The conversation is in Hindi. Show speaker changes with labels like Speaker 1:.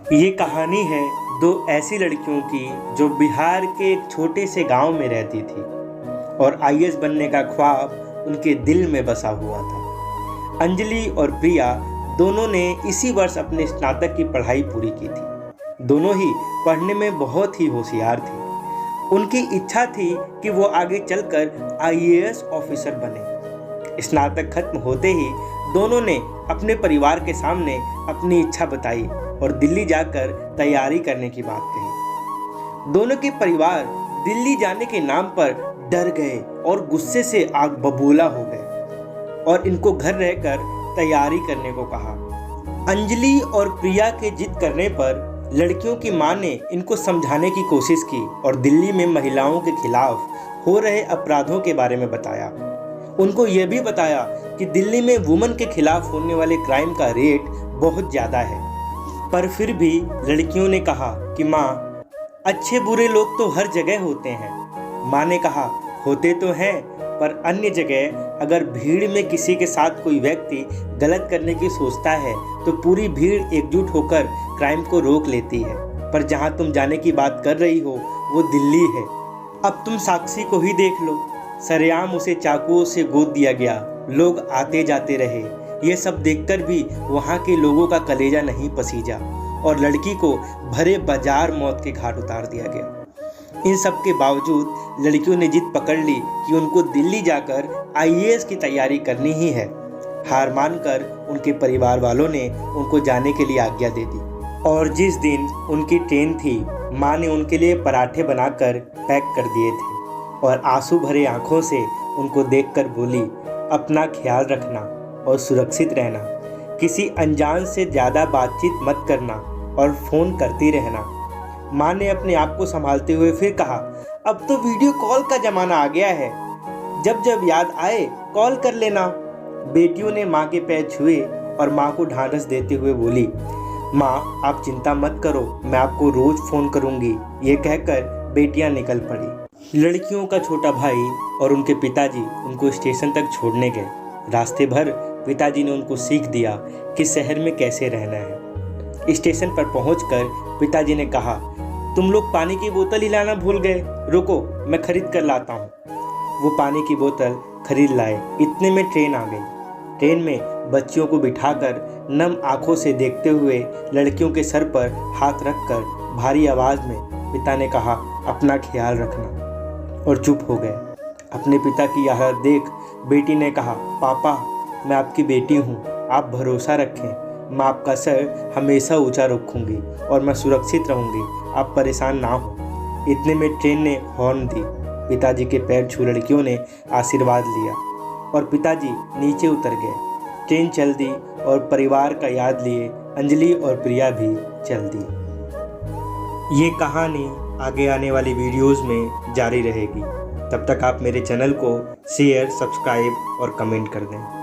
Speaker 1: ये कहानी है दो ऐसी लड़कियों की जो बिहार के एक छोटे से गांव में रहती थी और आईएएस बनने का ख्वाब उनके दिल में बसा हुआ था। अंजलि और प्रिया दोनों ने इसी वर्ष अपने स्नातक की पढ़ाई पूरी की थी। दोनों ही पढ़ने में बहुत ही होशियार थी। उनकी इच्छा थी कि वो आगे चलकर आईएएस ऑफिसर बने। स्नातक खत्म होते ही दोनों ने अपने परिवार के सामने अपनी इच्छा बताई और दिल्ली जाकर तैयारी करने की बात कही। दोनों के परिवार दिल्ली जाने के नाम पर डर गए और गुस्से से आग बबूला हो गए और इनको घर रहकर तैयारी करने को कहा। अंजलि और प्रिया के जिद करने पर लड़कियों की मां ने इनको समझाने की कोशिश की और दिल्ली में महिलाओं के खिलाफ हो रहे अपराधों के बारे में बताया। उनको यह भी बताया कि दिल्ली में वुमेन के खिलाफ होने वाले क्राइम का रेट बहुत ज़्यादा है। पर फिर भी लड़कियों ने कहा कि माँ, अच्छे बुरे लोग तो हर जगह होते हैं। माँ ने कहा, होते तो हैं, पर अन्य जगह अगर भीड़ में किसी के साथ कोई व्यक्ति गलत करने की सोचता है तो पूरी भीड़ एकजुट होकर क्राइम को रोक लेती है। पर जहाँ तुम जाने की बात कर रही हो वो दिल्ली है। अब तुम साक्षी को ही देख लो, सरेआम उसे चाकुओं से गोद दिया गया, लोग आते जाते रहे। ये सब देखकर भी वहाँ के लोगों का कलेजा नहीं पसीजा और लड़की को भरे बाजार मौत के घाट उतार दिया गया। इन सब के बावजूद लड़कियों ने जिद पकड़ ली कि उनको दिल्ली जाकर आईएएस की तैयारी करनी ही है। हार मानकर उनके परिवार वालों ने उनको जाने के लिए आज्ञा दे दी और जिस दिन उनकी ट्रेन थी, माँ ने उनके लिए पराठे बनाकर पैक कर दिए थे और आंसू भरे आंखों से उनको देखकर बोली, अपना ख्याल रखना और सुरक्षित रहना। किसी अनजान से ज़्यादा बातचीत मत करना और फ़ोन करती रहना। माँ ने अपने आप को संभालते हुए फिर कहा, अब तो वीडियो कॉल का ज़माना आ गया है, जब जब याद आए कॉल कर लेना। बेटियों ने माँ के पैर छुए और माँ को ढांढस देते हुए बोली, माँ आप चिंता मत करो, मैं आपको रोज़ फ़ोन करूँगी। ये कहकर बेटियाँ निकल पड़ी। लड़कियों का छोटा भाई और उनके पिताजी उनको स्टेशन तक छोड़ने गए। रास्ते भर पिताजी ने उनको सीख दिया कि शहर में कैसे रहना है। स्टेशन पर पहुंचकर पिताजी ने कहा, तुम लोग पानी की बोतल ही लाना भूल गए, रुको मैं खरीद कर लाता हूं। वो पानी की बोतल खरीद लाए। इतने में ट्रेन आ गई। ट्रेन में बच्चियों को बिठाकर नम आंखों से देखते हुए लड़कियों के सर पर हाथ रखकर भारी आवाज़ में पिता ने कहा, अपना ख्याल रखना, और चुप हो गए। अपने पिता की यह हालत देख बेटी ने कहा, पापा मैं आपकी बेटी हूँ, आप भरोसा रखें, मैं आपका सर हमेशा ऊंचा रखूँगी और मैं सुरक्षित रहूँगी, आप परेशान ना हो। इतने में ट्रेन ने हॉर्न दी। पिताजी के पैर छू लड़कियों ने आशीर्वाद लिया और पिताजी नीचे उतर गए। ट्रेन चल दी और परिवार का याद लिए अंजलि और प्रिया भी चल दी। ये कहानी आगे आने वाली वीडियोस में जारी रहेगी। तब तक आप मेरे चैनल को शेयर, सब्सक्राइब और कमेंट कर दें।